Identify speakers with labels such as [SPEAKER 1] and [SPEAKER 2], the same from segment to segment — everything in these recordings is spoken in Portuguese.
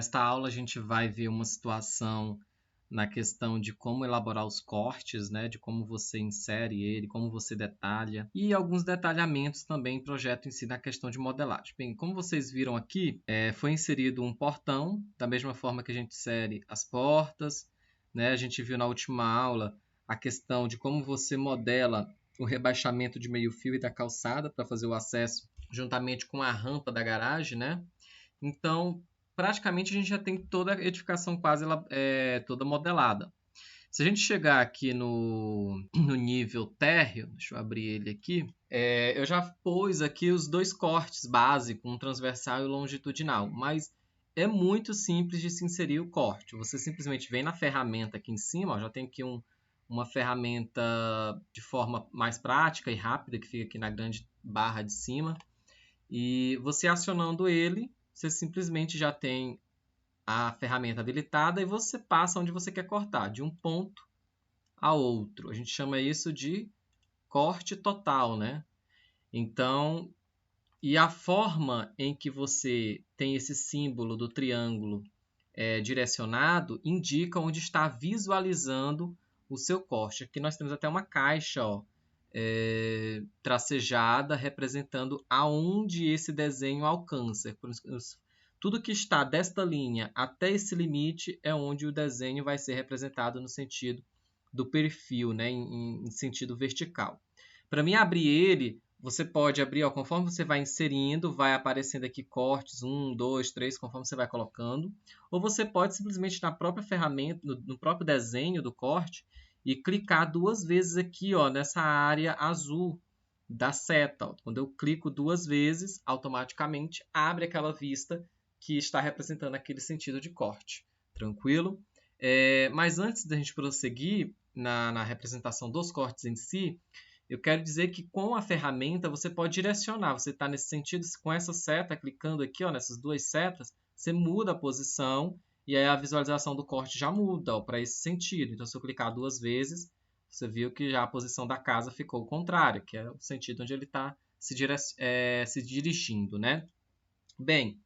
[SPEAKER 1] Nesta aula a gente vai ver uma situação na questão de como elaborar os cortes, né, de como você insere ele, como você detalha, e alguns detalhamentos também em projeto em si na questão de modelagem. Bem, como vocês viram aqui, foi inserido um portão, da mesma forma que a gente insere as portas, né? A gente viu na última aula a questão de como você modela o rebaixamento de meio-fio e da calçada para fazer o acesso juntamente com a rampa da garagem, né? Então, praticamente a gente já tem toda a edificação quase toda modelada. Se a gente chegar aqui no nível térreo, deixa eu abrir ele aqui, eu já pus aqui os dois cortes básicos, um transversal e longitudinal, mas é muito simples de se inserir o corte. Você simplesmente vem na ferramenta aqui em cima, ó, já tem aqui uma ferramenta de forma mais prática e rápida, que fica aqui na grande barra de cima, e você acionando ele, você simplesmente já tem a ferramenta habilitada e você passa onde você quer cortar, de um ponto a outro. A gente chama isso de corte total, né? Então, e a forma em que você tem esse símbolo do triângulo direcionado indica onde está visualizando o seu corte. Aqui nós temos até uma caixa, ó, tracejada representando aonde esse desenho alcança. Tudo que está desta linha até esse limite é onde o desenho vai ser representado no sentido do perfil, né, em sentido vertical. Para mim abrir ele, você pode abrir, ó, conforme você vai inserindo, vai aparecendo aqui cortes, 1, 2, 3, conforme você vai colocando. Ou você pode simplesmente na própria ferramenta, no próprio desenho do corte, e clicar duas vezes aqui, ó, nessa área azul da seta. Ó. Quando eu clico duas vezes, automaticamente abre aquela vista que está representando aquele sentido de corte. Tranquilo? Mas antes da gente prosseguir na representação dos cortes em si, eu quero dizer que com a ferramenta você pode direcionar. Você está nesse sentido, com essa seta, clicando aqui, ó, nessas duas setas, você muda a posição e aí a visualização do corte já muda para esse sentido. Então, se eu clicar duas vezes, você viu que já a posição da casa ficou contrária, que é o sentido onde ele está se dirigindo, né? Bem,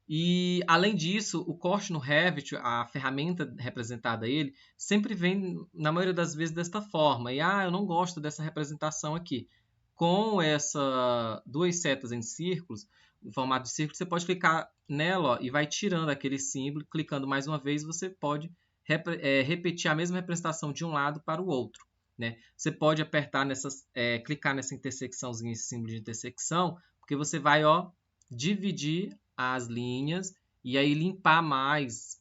[SPEAKER 1] e além disso, o corte no Revit, a ferramenta representada a ele, sempre vem, na maioria das vezes, desta forma. E eu não gosto dessa representação aqui. Com essa duas setas em círculos, em formato de círculo, você pode clicar nela, ó, e vai tirando aquele símbolo. Clicando mais uma vez, você pode repetir a mesma representação de um lado para o outro. Né? Você pode apertar clicar nessa intersecçãozinha, esse símbolo de intersecção, porque você vai, ó, dividir as linhas e aí limpar mais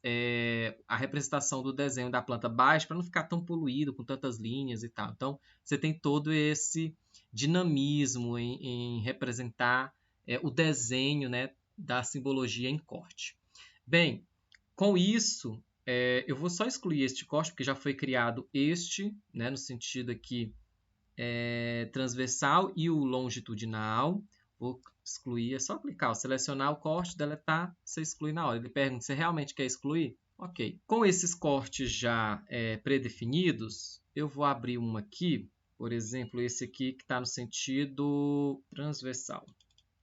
[SPEAKER 1] a representação do desenho da planta baixa para não ficar tão poluído com tantas linhas e tal. Então, você tem todo esse dinamismo em representar o desenho, né, da simbologia em corte. Bem, com isso, eu vou só excluir este corte, porque já foi criado este, né, no sentido aqui transversal e o longitudinal. Vou excluir, é só clicar, selecionar o corte, deletar, você exclui na hora. Ele pergunta, você realmente quer excluir? Ok. Com esses cortes já predefinidos, eu vou abrir um aqui, por exemplo, esse aqui que está no sentido transversal.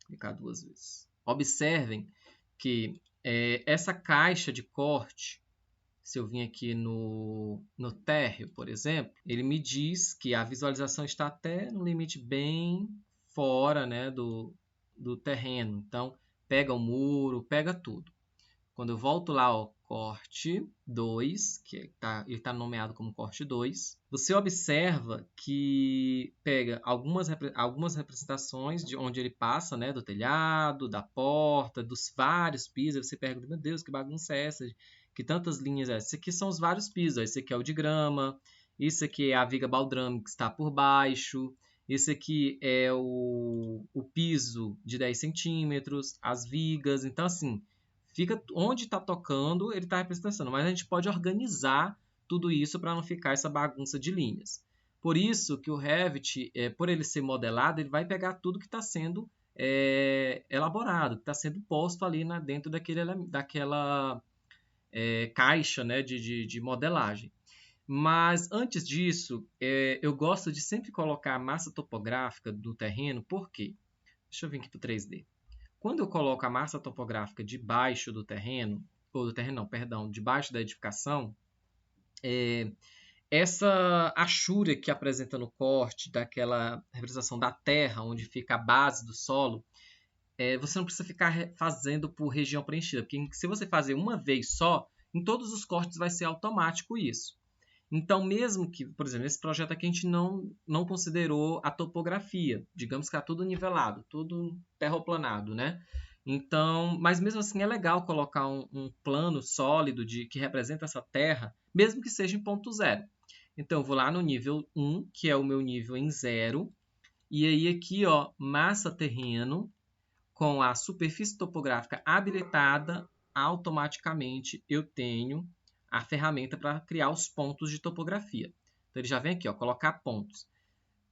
[SPEAKER 1] Clicar duas vezes. Observem que essa caixa de corte, se eu vim aqui no térreo, por exemplo, ele me diz que a visualização está até no limite bem fora, né, do terreno. Então, pega o muro, pega tudo. Quando eu volto lá ao corte 2, que ele está nomeado como corte 2, você observa que pega algumas representações de onde ele passa, né, do telhado, da porta, dos vários pisos. Você pergunta, meu Deus, que bagunça é essa? Que tantas linhas é essa? Esse aqui são os vários pisos. Esse aqui é o de grama, isso aqui é a viga baldrame que está por baixo, esse aqui é o piso de 10 centímetros, as vigas. Então, assim, fica onde está tocando, ele está representando. Mas a gente pode organizar tudo isso para não ficar essa bagunça de linhas. Por isso que o Revit, por ele ser modelado, ele vai pegar tudo que está sendo elaborado, que está sendo posto ali dentro daquela caixa, né, de modelagem. Mas antes disso, eu gosto de sempre colocar a massa topográfica do terreno. Por quê? Deixa eu vir aqui para o 3D. Quando eu coloco a massa topográfica debaixo do terreno, ou do terreno não, perdão, debaixo da edificação, essa achura que apresenta no corte, daquela representação da terra, onde fica a base do solo, você não precisa ficar fazendo por região preenchida, porque se você fazer uma vez só, em todos os cortes vai ser automático isso. Então, mesmo que, por exemplo, nesse projeto aqui a gente não considerou a topografia, digamos que está tudo nivelado, tudo terraplanado, né? Então, mas mesmo assim é legal colocar um plano sólido que representa essa terra, mesmo que seja em ponto zero. Então, eu vou lá no nível 1, que é o meu nível em zero, e aí aqui, ó, massa terreno, com a superfície topográfica habilitada, automaticamente eu tenho a ferramenta para criar os pontos de topografia. Então, ele já vem aqui, ó, colocar pontos.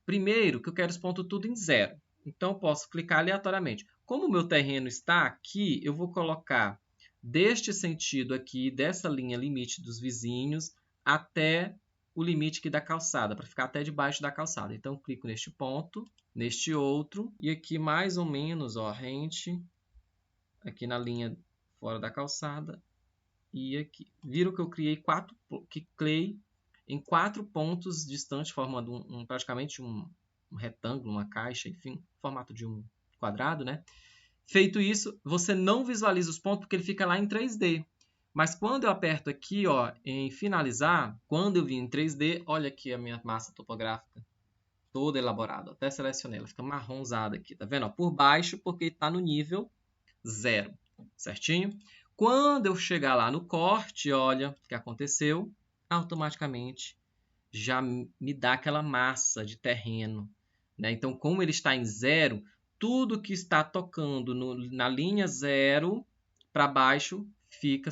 [SPEAKER 1] Primeiro, que eu quero os pontos tudo em zero. Então, eu posso clicar aleatoriamente. Como o meu terreno está aqui, eu vou colocar deste sentido aqui, dessa linha limite dos vizinhos, até o limite aqui da calçada, para ficar até debaixo da calçada. Então, eu clico neste ponto, neste outro, e aqui mais ou menos, ó, rente, aqui na linha fora da calçada, e aqui. Viram que eu criei em 4 pontos distantes, formando praticamente um retângulo, uma caixa, enfim, formato de um quadrado, né? Feito isso, você não visualiza os pontos porque ele fica lá em 3D. Mas quando eu aperto aqui, ó, em finalizar, quando eu vim em 3D, olha aqui a minha massa topográfica toda elaborada. Até selecionei, ela fica marronzada aqui, tá vendo? Ó, por baixo, porque está no nível 0, certinho? Quando eu chegar lá no corte, olha o que aconteceu, automaticamente já me dá aquela massa de terreno, né? Então, como ele está em 0, tudo que está tocando na linha 0 para baixo fica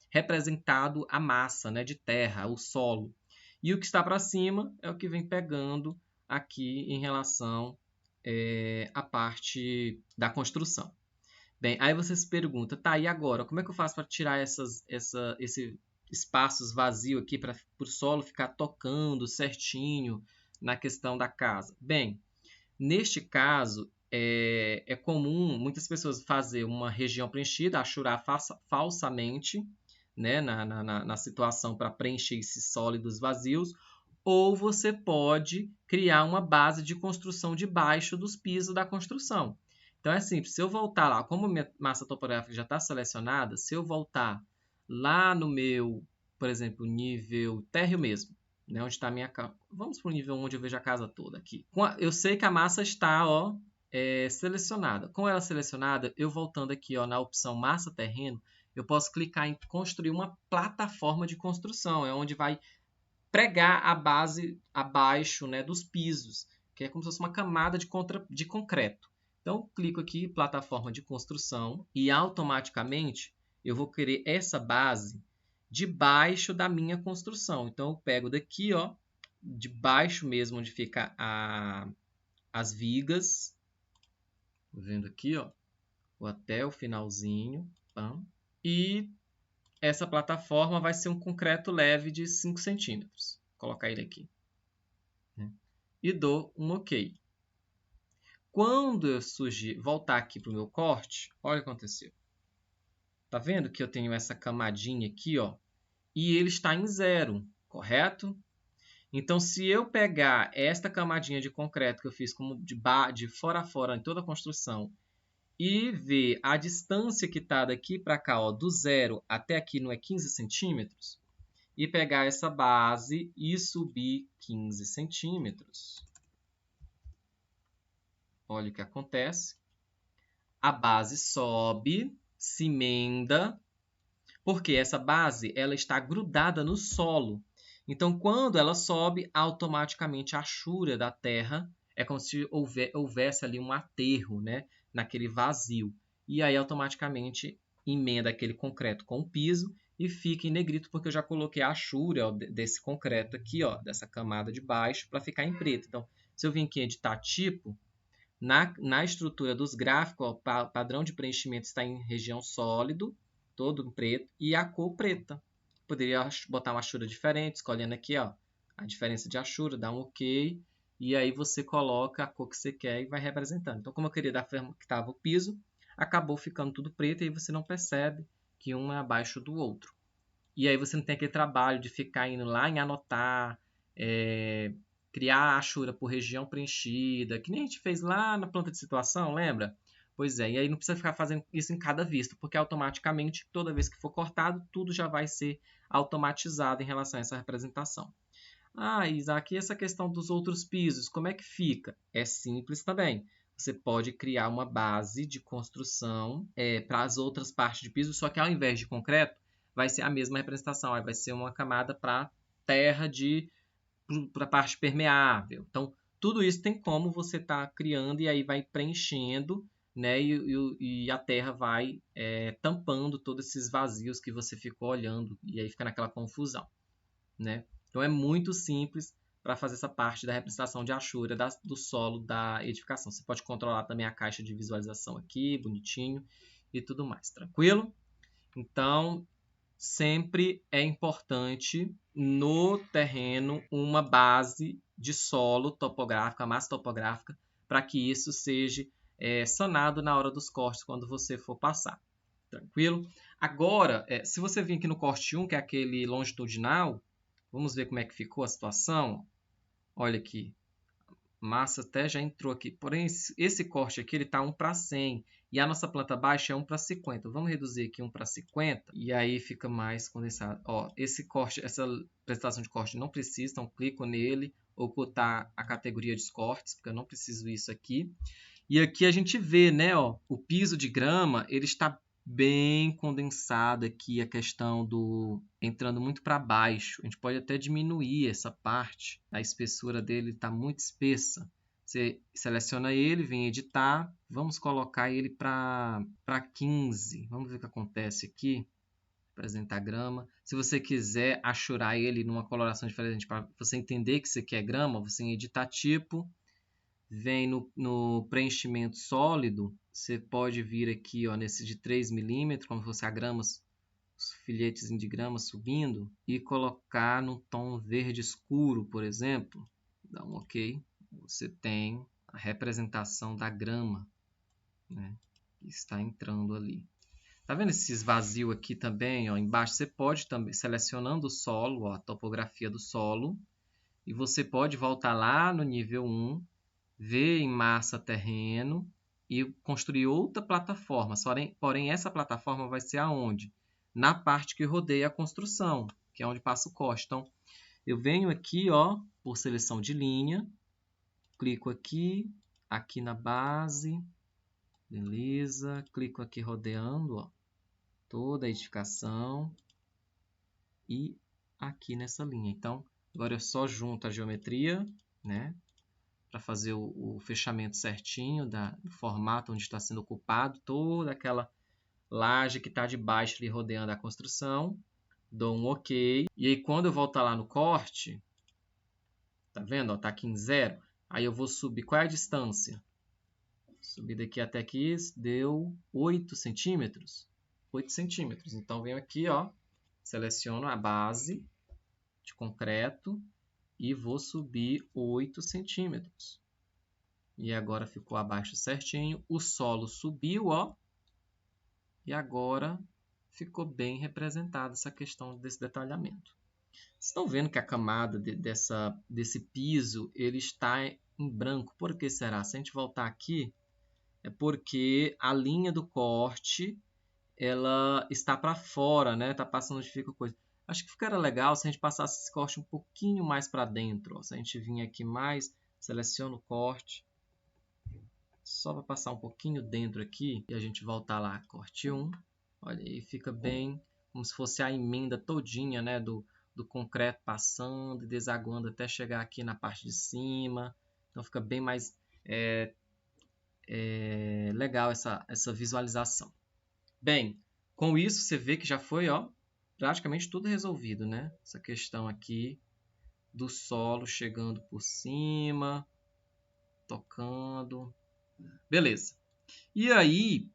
[SPEAKER 1] representado a massa, né, de terra, o solo. E o que está para cima é o que vem pegando aqui em relação à parte da construção. Bem, aí você se pergunta, tá, e agora? Como é que eu faço para tirar esse espaços vazios aqui para o solo ficar tocando certinho na questão da casa? Bem, neste caso, é comum muitas pessoas fazer uma região preenchida, achurar falsamente, né, na situação para preencher esses sólidos vazios, ou você pode criar uma base de construção debaixo dos pisos da construção. Então é simples, se eu voltar lá, como minha massa topográfica já está selecionada, se eu voltar lá no meu, por exemplo, nível térreo mesmo, né, onde está a minha casa, vamos para o nível onde eu vejo a casa toda aqui. Eu sei que a massa está, ó, selecionada. Com ela selecionada, eu voltando aqui, ó, na opção massa terreno, eu posso clicar em construir uma plataforma de construção, é onde vai pregar a base abaixo, né, dos pisos, que é como se fosse uma camada de concreto. Então, clico aqui em plataforma de construção e automaticamente eu vou querer essa base debaixo da minha construção. Então, eu pego daqui, ó, debaixo mesmo onde fica as vigas, vendo aqui, ó, vou até o finalzinho, pam, e essa plataforma vai ser um concreto leve de 5 centímetros. Vou colocar ele aqui. Né? E dou um OK. Quando eu voltar aqui para o meu corte, olha o que aconteceu. Tá vendo que eu tenho essa camadinha aqui, ó, e ele está em 0, correto? Então, se eu pegar esta camadinha de concreto que eu fiz como de fora a fora em toda a construção e ver a distância que está daqui para cá, ó, do 0 até aqui não é 15 centímetros, e pegar essa base e subir 15 centímetros. Olha o que acontece. A base sobe, se emenda, porque essa base ela está grudada no solo. Então, quando ela sobe, automaticamente a achura da terra é como se houvesse ali um aterro, né, naquele vazio. E aí, automaticamente, emenda aquele concreto com o piso e fica em negrito, porque eu já coloquei a achura, ó, desse concreto aqui, ó, dessa camada de baixo, para ficar em preto. Então, se eu vim aqui em editar tipo, na estrutura dos gráficos, o padrão de preenchimento está em região sólido, todo em preto, e a cor preta. Poderia botar uma achura diferente, escolhendo aqui, ó, a diferença de achura, dá um OK, e aí você coloca a cor que você quer e vai representando. Então, como eu queria da forma que estava o piso, acabou ficando tudo preto, e aí você não percebe que um é abaixo do outro. E aí você não tem aquele trabalho de ficar indo lá em anotar, criar a achura por região preenchida, que nem a gente fez lá na planta de situação, lembra? Pois é, e aí não precisa ficar fazendo isso em cada vista, porque automaticamente, toda vez que for cortado, tudo já vai ser automatizado em relação a essa representação. Ah, Isaac, e essa questão dos outros pisos, como é que fica? É simples também. Você pode criar uma base de construção para as outras partes de piso, só que ao invés de concreto, vai ser a mesma representação. Aí vai ser uma camada para terra para a parte permeável. Então, tudo isso tem como você estar criando e aí vai preenchendo, né? E a terra vai tampando todos esses vazios que você ficou olhando e aí fica naquela confusão, né? Então é muito simples para fazer essa parte da representação de achura do solo da edificação. Você pode controlar também a caixa de visualização aqui, bonitinho e tudo mais, tranquilo? Então, sempre é importante no terreno uma base de solo topográfica, massa topográfica, para que isso seja sanado na hora dos cortes quando você for passar. Tranquilo? Agora, se você vir aqui no corte 1, que é aquele longitudinal, vamos ver como é que ficou a situação. Olha aqui, massa até já entrou aqui. Porém, esse corte aqui está 1:100 e a nossa planta baixa é 1:50. Vamos reduzir aqui 1:50 e aí fica mais condensado. Ó, esse corte, essa apresentação de corte não precisa, então clico nele, ocultar a categoria de cortes, porque eu não preciso isso aqui. E aqui a gente vê, né, ó, o piso de grama, ele está bem condensado aqui, a questão do entrando muito para baixo. A gente pode até diminuir essa parte, a espessura dele está muito espessa. Você seleciona ele, vem editar, vamos colocar ele para 15. Vamos ver o que acontece aqui. Apresentar grama. Se você quiser achurar ele numa coloração diferente para você entender que isso aqui é grama, você editar tipo, vem no preenchimento sólido, você pode vir aqui ó, nesse de 3 milímetros, como se fosse a grama, os filhetes de grama subindo, e colocar no tom verde escuro, por exemplo. Dá um OK. Você tem a representação da grama, né, que está entrando ali. Tá vendo esses vazios aqui também? Ó, embaixo você pode também, selecionando o solo, ó, a topografia do solo, e você pode voltar lá no nível 1, ver em massa terreno e construir outra plataforma. Porém, essa plataforma vai ser aonde? Na parte que rodeia a construção, que é onde passa o corte. Então, eu venho aqui, ó, por seleção de linha, clico aqui, aqui na base, beleza, clico aqui rodeando, ó, toda a edificação e aqui nessa linha. Então, agora eu só junto a geometria, né, para fazer o fechamento certinho do formato onde está sendo ocupado, toda aquela laje que está debaixo ali rodeando a construção. Dou um OK. E aí quando eu voltar lá no corte, tá vendo? Está aqui em 0. Aí eu vou subir. Qual é a distância? Subir daqui até aqui deu 8 centímetros. 8 centímetros. Então venho aqui, ó, seleciono a base de concreto e vou subir 8 centímetros. E agora ficou abaixo certinho. O solo subiu, ó. E agora ficou bem representada essa questão desse detalhamento. Vocês estão vendo que a camada desse piso ele está em branco. Por que será? Se a gente voltar aqui, é porque a linha do corte ela está para fora, né? Está passando onde fica coisa. Acho que ficaria legal se a gente passasse esse corte um pouquinho mais para dentro. Ó. Se a gente vir aqui mais, seleciona o corte. Só para passar um pouquinho dentro aqui e a gente voltar lá, corte 1. Olha aí, fica bem como se fosse a emenda todinha, né, do concreto passando e desaguando até chegar aqui na parte de cima. Então fica bem mais legal essa visualização. Bem, com isso você vê que já foi ó, praticamente tudo resolvido, né? Essa questão aqui do solo chegando por cima, tocando. Beleza. E aí,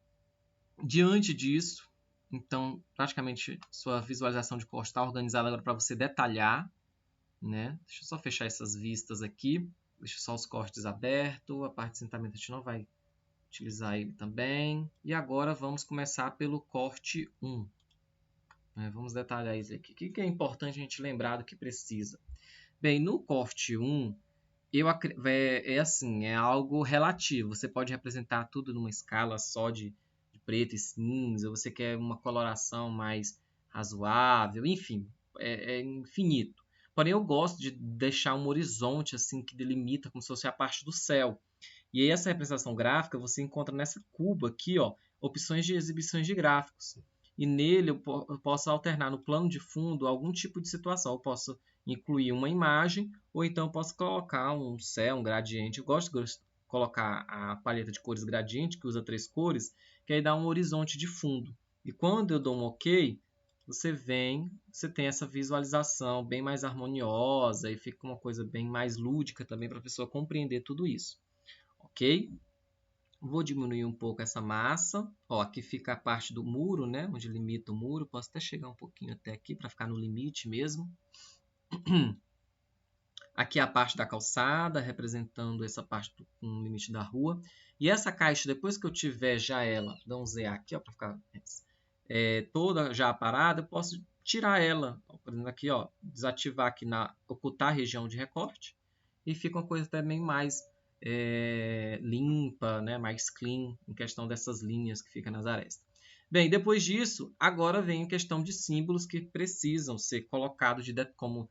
[SPEAKER 1] diante disso, então, praticamente sua visualização de corte está organizada agora para você detalhar, né? Deixa eu só fechar essas vistas aqui. Deixa só os cortes abertos. A parte de assentamento a gente não vai, utilizar ele também. E agora vamos começar pelo corte 1. Vamos detalhar isso aqui. O que é importante a gente lembrar do que precisa? Bem, no corte 1, assim, é algo relativo. Você pode representar tudo numa escala só de preto e cinza, ou você quer uma coloração mais razoável, enfim, é infinito. Porém, eu gosto de deixar um horizonte assim que delimita como se fosse a parte do céu. E aí essa representação gráfica você encontra nessa cuba aqui, ó, opções de exibições de gráficos. E nele eu posso alternar no plano de fundo algum tipo de situação. Eu posso incluir uma imagem, ou então eu posso colocar um céu, um gradiente. Eu gosto de colocar a paleta de cores gradiente, que usa 3 cores, que aí dá um horizonte de fundo. E quando eu dou um OK, você tem essa visualização bem mais harmoniosa e fica uma coisa bem mais lúdica também para a pessoa compreender tudo isso. Ok? Vou diminuir um pouco essa massa. Ó, aqui fica a parte do muro, né? Onde limita o muro. Posso até chegar um pouquinho até aqui para ficar no limite mesmo. Aqui é a parte da calçada, representando essa parte com limite da rua. E essa caixa, depois que eu tiver já ela, dá um Z aqui, ó, para ficar toda já parada, eu posso tirar ela. Por exemplo, aqui, ó, desativar aqui ocultar a região de recorte. E fica uma coisa também mais limpa, né, mais clean, em questão dessas linhas que ficam nas arestas. Bem, depois disso, agora vem a questão de símbolos que precisam ser colocados como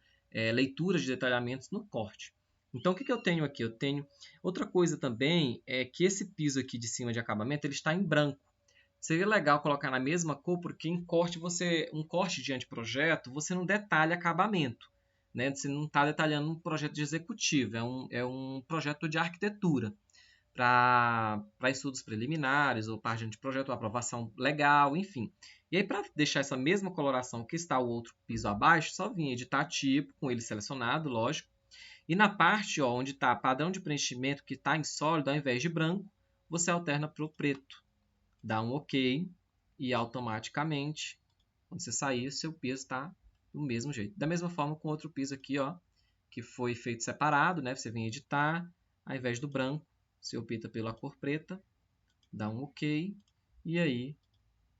[SPEAKER 1] leituras de detalhamentos no corte. Então, o que eu tenho aqui? Eu tenho outra coisa também, é que esse piso aqui de cima de acabamento ele está em branco. Seria legal colocar na mesma cor, porque em corte um corte de anteprojeto, você não detalha acabamento. Né? Você não está detalhando um projeto de executivo, é um projeto de arquitetura para estudos preliminares, ou página de projeto, aprovação legal, enfim. E aí, para deixar essa mesma coloração que está o outro piso abaixo, só vim editar tipo, com ele selecionado, lógico. E na parte onde está padrão de preenchimento, que está em sólido, ao invés de branco, você alterna para o preto. Dá um OK e automaticamente, quando você sair, o seu piso está do mesmo jeito. Da mesma forma com outro piso aqui, ó, que foi feito separado, né? Você vem editar, ao invés do branco, você opta pela cor preta, dá um OK, e aí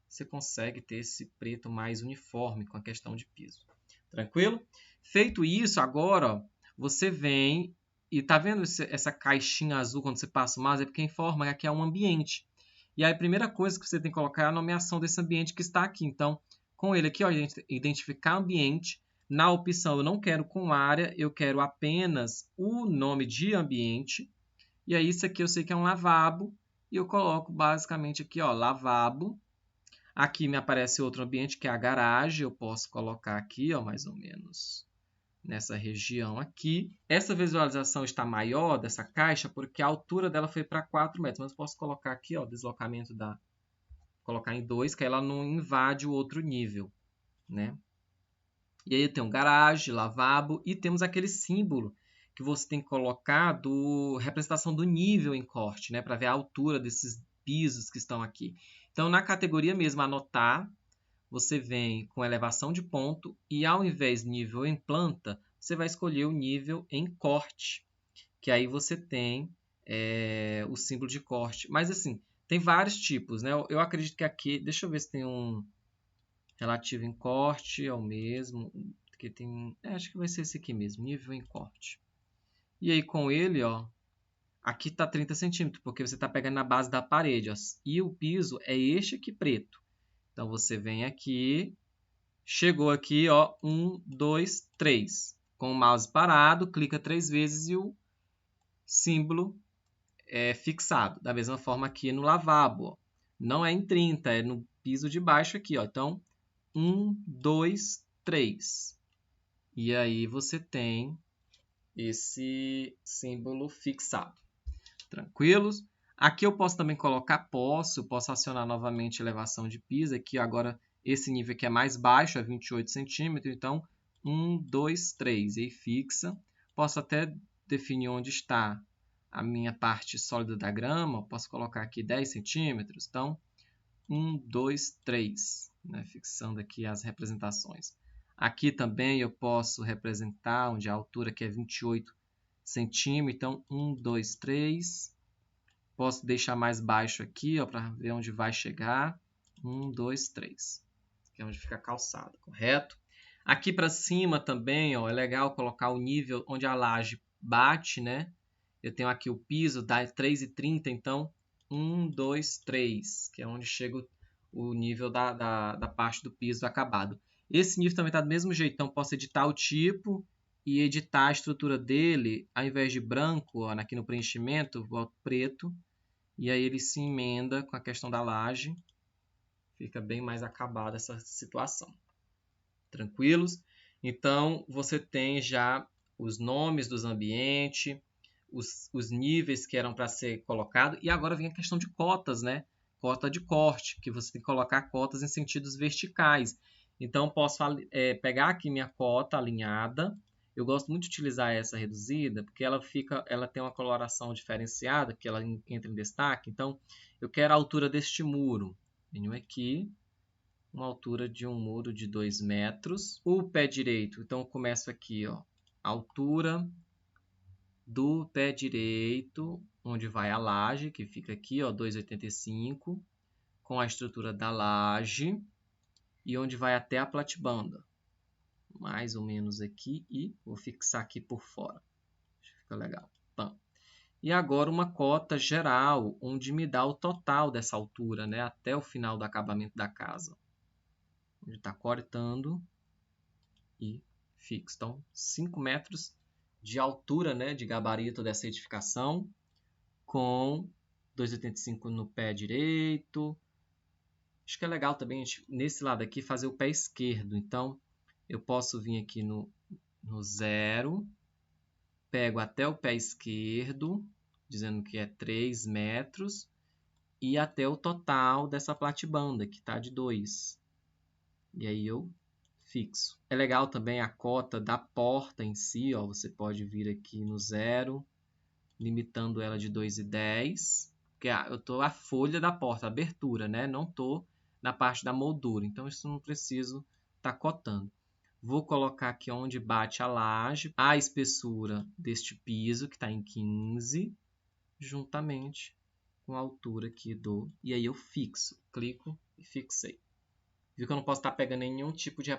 [SPEAKER 1] você consegue ter esse preto mais uniforme com a questão de piso. Tranquilo? Feito isso, agora ó, você vem e tá vendo essa caixinha azul quando você passa o mouse? É porque informa que aqui é um ambiente. E aí a primeira coisa que você tem que colocar é a nomeação desse ambiente que está aqui. Então, com ele aqui, ó, identificar ambiente. Na opção eu não quero com área, eu quero apenas o nome de ambiente. E aí isso aqui eu sei que é um lavabo. E eu coloco basicamente aqui, ó, lavabo. Aqui me aparece outro ambiente que é a garagem. Eu posso colocar aqui, ó, mais ou menos nessa região aqui. Essa visualização está maior dessa caixa porque a altura dela foi para 4 metros. Mas eu posso colocar aqui, ó, deslocamento colocar em 2, que ela não invade o outro nível, né? E aí tem um garagem, lavabo e temos aquele símbolo que você tem que colocar do representação do nível em corte, né? Para ver a altura desses pisos que estão aqui. Então, na categoria mesmo, anotar, você vem com elevação de ponto e ao invés de nível em planta, você vai escolher o nível em corte, que aí você tem o símbolo de corte. Mas assim, tem vários tipos, né? Eu acredito que aqui, deixa eu ver se tem um relativo em corte, é o mesmo, que tem, acho que vai ser esse aqui mesmo, nível em corte. E aí com ele, ó, aqui está 30 centímetros, porque você está pegando na base da parede, ó, e o piso é este aqui preto. Então você vem aqui, chegou aqui, ó, 1, 2, 3. Com o mouse parado, clica 3 vezes e o símbolo é fixado. Da mesma forma aqui no lavabo, ó. Não é em 30, é no piso de baixo aqui, ó. Então, 1, 2, 3. E aí você tem esse símbolo fixado. Tranquilos? Aqui eu posso também colocar posso acionar novamente elevação de piso. Aqui agora esse nível aqui é mais baixo, é 28 centímetros. Então, 1, 2, 3. E aí fixa. Posso até definir onde está a minha parte sólida da grama. Posso colocar aqui 10 centímetros. Então, 1, 2, 3. Né? Fixando aqui as representações. Aqui também eu posso representar onde a altura que é 28 centímetros. Então, 1, 2, 3. Posso deixar mais baixo aqui para ver onde vai chegar. 1, 2, 3. que é onde fica a calçada, correto? Aqui para cima também, ó, é legal colocar o nível onde a laje bate, né? Eu tenho aqui o piso, dá 3,30, então 1, 2, 3, que é onde chega o nível da parte do piso acabado. Esse nível também está do mesmo jeito, então posso editar o tipo e editar a estrutura dele, ao invés de branco, ó, aqui no preenchimento, boto preto, e aí ele se emenda com a questão da laje, fica bem mais acabada essa situação. Tranquilos? Então, você tem já os nomes dos ambientes, os níveis que eram para ser colocado, e agora vem a questão de cotas, né? Cota de corte, que você tem que colocar cotas em sentidos verticais. Então, posso pegar aqui minha cota alinhada. Eu gosto muito de utilizar essa reduzida, porque ela tem uma coloração diferenciada, que ela entra em destaque. Então, eu quero a altura deste muro. Venho aqui, uma altura de um muro de 2 metros. O pé direito, então eu começo aqui, ó, altura do pé direito, onde vai a laje, que fica aqui, ó, 2,85, com a estrutura da laje, e onde vai até a platibanda. Mais ou menos aqui, e vou fixar aqui por fora. Fica legal. Pam. E agora uma cota geral, onde me dá o total dessa altura, né, até o final do acabamento da casa. Onde está cortando e fixo. Então, 5 metros de altura, né, de gabarito dessa edificação, com 2,85 no pé direito. Acho que é legal também, nesse lado aqui, fazer o pé esquerdo. Então, eu posso vir aqui no 0, pego até o pé esquerdo, dizendo que é 3 metros, e até o total dessa platibanda, que está de 2. E aí eu fixo. É legal também a cota da porta em si, ó, você pode vir aqui no 0, limitando ela de 2,10, porque eu estou a folha da porta, a abertura, né? Não estou na parte da moldura, então isso não preciso estar cotando. Vou colocar aqui onde bate a laje, a espessura deste piso, que está em 15, juntamente com a altura aqui e aí eu fixo, clico e fixei. Viu que eu não posso estar pegando nenhum tipo de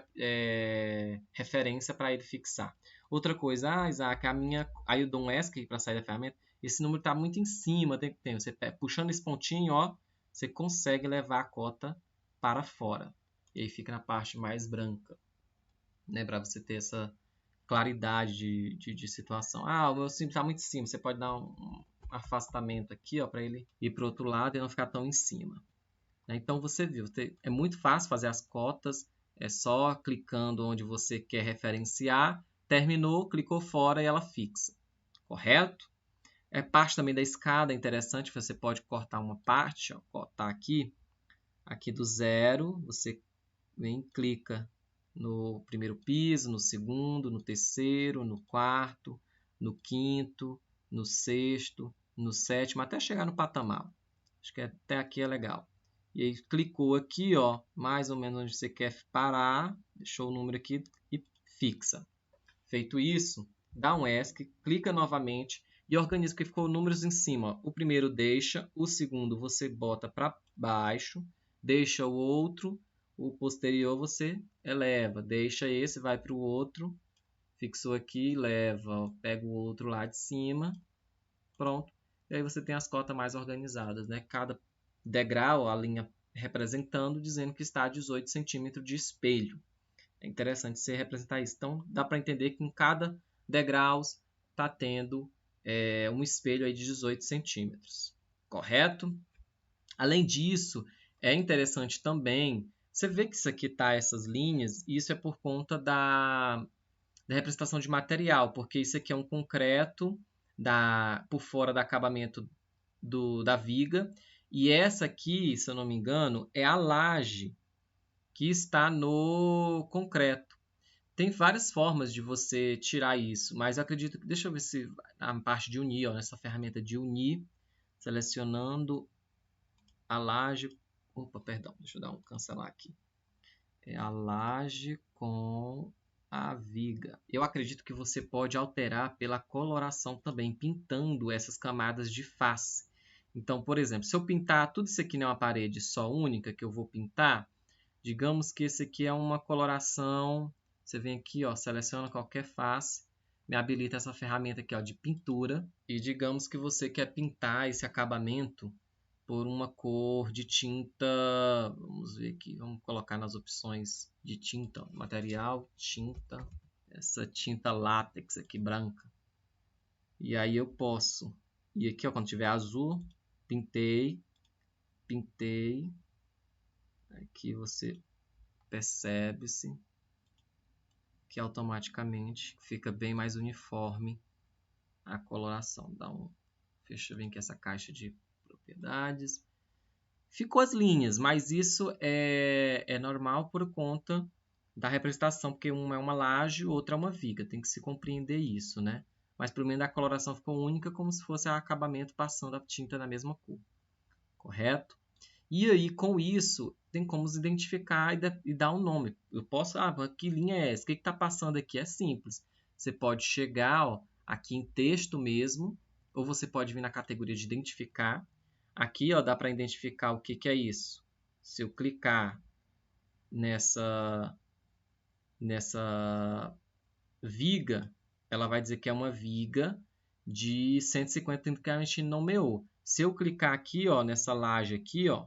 [SPEAKER 1] referência para ele fixar. Outra coisa, Isaac, aí eu dou um ESC para sair da ferramenta, esse número está muito em cima, você puxando esse pontinho, ó, você consegue levar a cota para fora. E aí fica na parte mais branca, né, para você ter essa claridade de situação. O meu símbolo está muito em cima, você pode dar um afastamento aqui, ó, para ele ir para o outro lado e não ficar tão em cima. Então você viu, é muito fácil fazer as cotas, é só clicando onde você quer referenciar, terminou, clicou fora e ela fixa, correto? Parte também da escada, é interessante, você pode cortar uma parte, ó, cortar aqui do 0, você vem e clica no primeiro piso, no segundo, no terceiro, no quarto, no quinto, no sexto, no sétimo, até chegar no patamar. Acho que até aqui é legal. E aí clicou aqui, ó, mais ou menos onde você quer parar, deixou o número aqui e fixa. Feito isso, dá um ESC, clica novamente e organiza, porque ficou números em cima. O primeiro deixa, o segundo você bota para baixo, deixa o outro, o posterior você eleva, deixa esse, vai para o outro, fixou aqui, leva, pega o outro lá de cima, pronto. E aí você tem as cotas mais organizadas, né? Cada degrau, a linha representando, dizendo que está a 18 centímetros de espelho. É interessante você representar isso. Então, dá para entender que em cada degrau está tendo um espelho aí de 18 centímetros. Correto? Além disso, é interessante também, você vê que isso aqui está essas linhas, e isso é por conta da representação de material, porque isso aqui é um concreto por fora do acabamento da viga, e essa aqui, se eu não me engano, é a laje que está no concreto. Tem várias formas de você tirar isso, mas eu acredito que... Deixa eu ver se a parte de unir, ó, nessa ferramenta de unir, selecionando a laje... Opa, perdão, deixa eu dar um cancelar aqui. É a laje com a viga. Eu acredito que você pode alterar pela coloração também, pintando essas camadas de face. Então, por exemplo, se eu pintar tudo isso aqui numa parede só única, que eu vou pintar, Digamos que esse aqui é uma coloração. Você vem aqui, ó, seleciona qualquer face, me habilita essa ferramenta aqui, ó, de pintura. E digamos que você quer pintar esse acabamento por uma cor de tinta. Vamos ver aqui, vamos colocar nas opções de tinta, material, tinta, essa tinta látex aqui branca. E aí eu posso, e aqui ó, quando tiver azul, pintei, aqui você percebe-se que automaticamente fica bem mais uniforme a coloração. Fecha bem aqui essa caixa de propriedades. Ficou as linhas, mas isso é normal por conta da representação, porque uma é uma laje, outra é uma viga. Tem que se compreender isso, né? Mas pelo menos a coloração ficou única, como se fosse acabamento passando a tinta na mesma cor. Correto? E aí, com isso, tem como se identificar e dar um nome. Eu posso, que linha é essa? O que está passando aqui? É simples. Você pode chegar ó, aqui em texto mesmo, ou você pode vir na categoria de identificar. Aqui ó, dá para identificar o que é isso. Se eu clicar nessa viga, ela vai dizer que é uma viga de 150 que a gente nomeou. Se eu clicar aqui ó, nessa laje aqui, ó,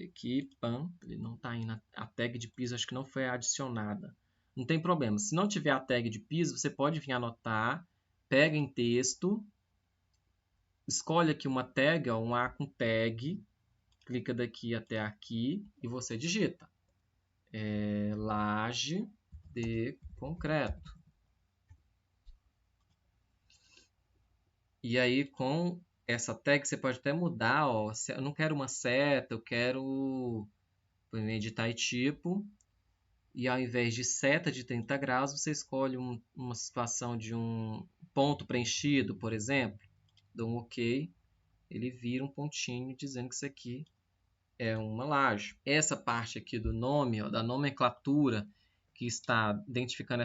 [SPEAKER 1] aqui, ele não está indo. A tag de piso acho que não foi adicionada. Não tem problema. Se não tiver a tag de piso, você pode vir anotar, pega em texto, escolhe aqui uma tag, ó, um A com tag, clica daqui até aqui e você digita. Laje de concreto. E aí com essa tag você pode até mudar, ó, eu não quero uma seta, eu quero editar e tipo. E ao invés de seta de 30 graus, você escolhe uma situação de um ponto preenchido, por exemplo. Dou um OK, ele vira um pontinho dizendo que isso aqui é uma laje. Essa parte aqui do nome, ó, da nomenclatura, que está identificando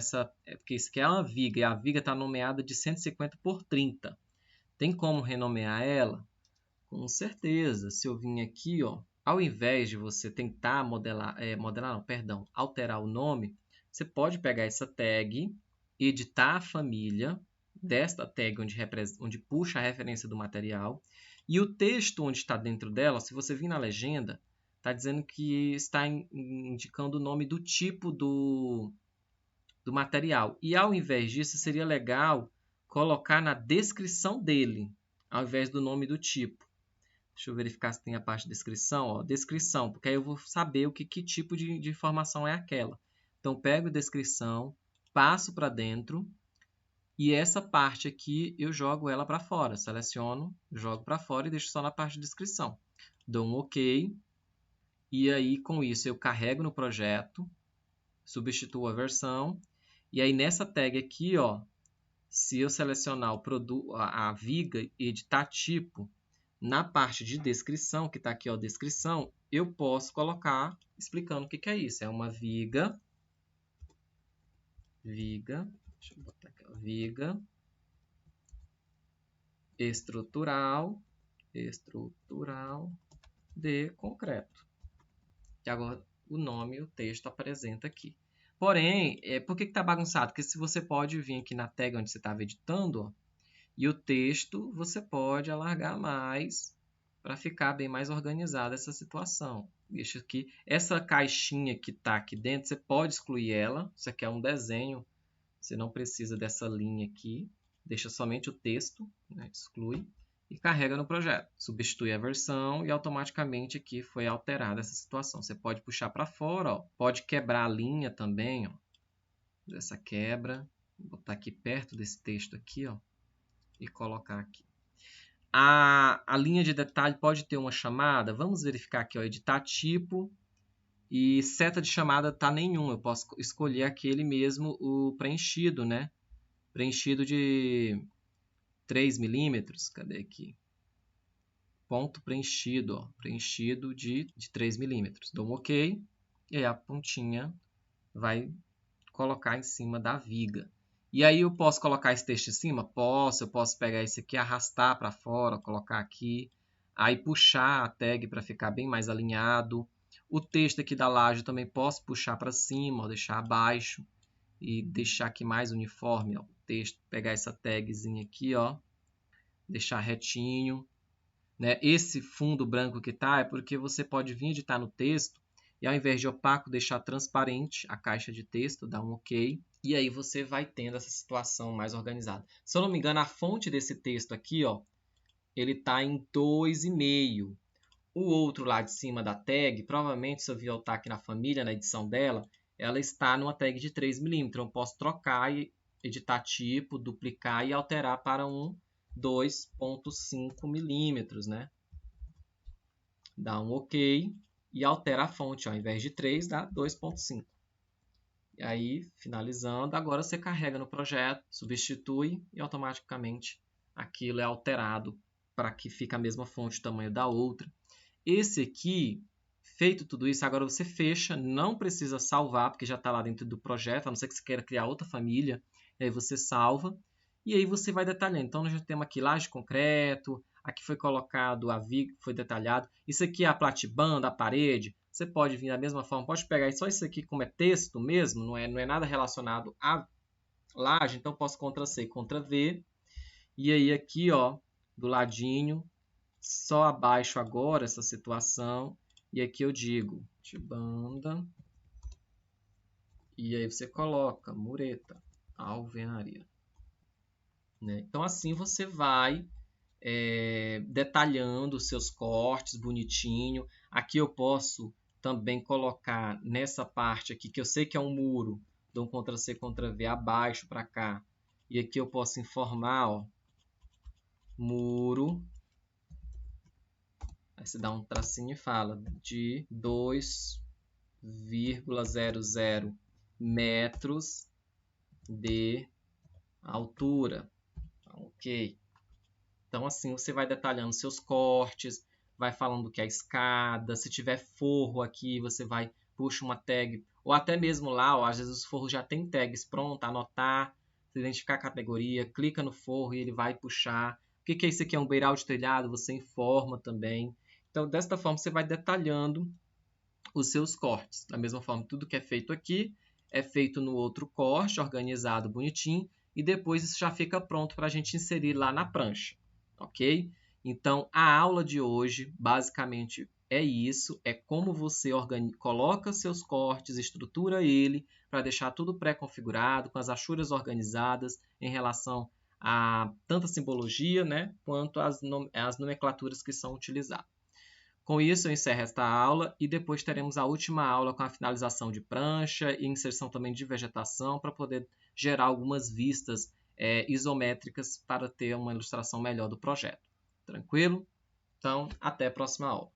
[SPEAKER 1] porque isso aqui é uma viga, e a viga está nomeada de 150 por 30. Tem como renomear ela? Com certeza. Se eu vim aqui, ó, ao invés de você tentar alterar o nome, você pode pegar essa tag, editar a família desta tag onde puxa a referência do material, e o texto onde está dentro dela, se você vir na legenda, está dizendo que está indicando o nome do tipo do material. E ao invés disso, seria legal colocar na descrição dele, ao invés do nome do tipo. Deixa eu verificar se tem a parte de descrição. Ó, descrição, porque aí eu vou saber que tipo de informação é aquela. Então, pego a descrição, passo para dentro e essa parte aqui eu jogo ela para fora. Seleciono, jogo para fora e deixo só na parte de descrição. Dou um OK e aí com isso eu carrego no projeto, substituo a versão e aí nessa tag aqui, ó, se eu selecionar a viga e editar tipo, na parte de descrição, que está aqui, ó, descrição, eu posso colocar explicando o que é isso. É uma viga, deixa eu botar aqui, ó, viga estrutural de concreto. E agora o nome e o texto apresenta aqui. Porém, por que está bagunçado? Porque se você pode vir aqui na tag onde você estava editando, ó, e o texto você pode alargar mais para ficar bem mais organizada essa situação. Deixa aqui, essa caixinha que está aqui dentro, você pode excluir ela. Isso aqui é um desenho, você não precisa dessa linha aqui. Deixa somente o texto, né? Exclui e carrega no projeto. Substitui a versão e automaticamente aqui foi alterada essa situação. Você pode puxar para fora, ó. Pode quebrar a linha também, ó. Essa quebra, vou botar aqui perto desse texto aqui, ó, e colocar aqui. A linha de detalhe pode ter uma chamada. Vamos verificar aqui, ó, editar tipo. E seta de chamada tá nenhum. Eu posso escolher aquele mesmo, o preenchido, né? Preenchido de 3 milímetros. Cadê aqui? Ponto preenchido, ó. Preenchido de 3 milímetros. Dou um OK. E aí a pontinha vai colocar em cima da viga. E aí eu posso colocar esse texto em cima? Posso, eu posso pegar esse aqui, arrastar para fora, colocar aqui, aí puxar a tag para ficar bem mais alinhado. O texto aqui da laje eu também posso puxar para cima, ó, deixar abaixo e deixar aqui mais uniforme, ó, o texto, pegar essa tagzinha aqui, ó, deixar retinho, né? Esse fundo branco que tá é porque você pode vir editar no texto e ao invés de opaco deixar transparente a caixa de texto, dá um OK, e aí você vai tendo essa situação mais organizada. Se eu não me engano, a fonte desse texto aqui, ó, ele tá em 2,5. O outro lá de cima da tag, provavelmente se eu voltar aqui na família, na edição dela, ela está numa tag de 3 mm. Eu posso trocar e editar tipo, duplicar e alterar para um 2,5 milímetros, né? Dá um OK e altera a fonte. Ó. Ao invés de 3, dá 2,5. E aí, finalizando, agora você carrega no projeto, substitui e automaticamente aquilo é alterado para que fique a mesma fonte, o tamanho da outra. Esse aqui, feito tudo isso, agora você fecha, não precisa salvar, porque já está lá dentro do projeto, a não ser que você queira criar outra família, e aí você salva, e aí você vai detalhando. Então, nós já temos aqui laje de concreto, aqui foi colocado a viga, foi detalhado. Isso aqui é a platibanda, a parede, você pode vir da mesma forma, pode pegar só isso aqui como é texto mesmo, não é nada relacionado à laje, então posso Ctrl+C, Ctrl+V, e aí aqui, ó, do ladinho, só abaixo agora essa situação, e aqui eu digo platibanda, e aí você coloca mureta, alvenaria. Né? Então assim você vai detalhando os seus cortes bonitinho. Aqui eu posso também colocar nessa parte aqui, que eu sei que é um muro, dou um Ctrl+C, Ctrl+V abaixo para cá, e aqui eu posso informar, ó, muro. Aí você dá um tracinho e fala de 2,00 metros de altura. Ok. Então, assim, você vai detalhando seus cortes, vai falando que é a escada. Se tiver forro aqui, você vai, puxa uma tag. Ou até mesmo lá, ó, às vezes os forros já tem tags prontas, anotar, identificar a categoria, clica no forro e ele vai puxar. O que é isso aqui? É um beiral de telhado? Você informa também. Então, desta forma, você vai detalhando os seus cortes. Da mesma forma, tudo que é feito aqui é feito no outro corte, organizado, bonitinho, e depois isso já fica pronto para a gente inserir lá na prancha, ok? Então, a aula de hoje, basicamente, é isso, é como você coloca seus cortes, estrutura ele, para deixar tudo pré-configurado, com as achuras organizadas em relação a tanta simbologia, né, quanto as nomenclaturas que são utilizadas. Com isso, eu encerro esta aula e depois teremos a última aula com a finalização de prancha e inserção também de vegetação para poder gerar algumas vistas isométricas para ter uma ilustração melhor do projeto. Tranquilo? Então, até a próxima aula.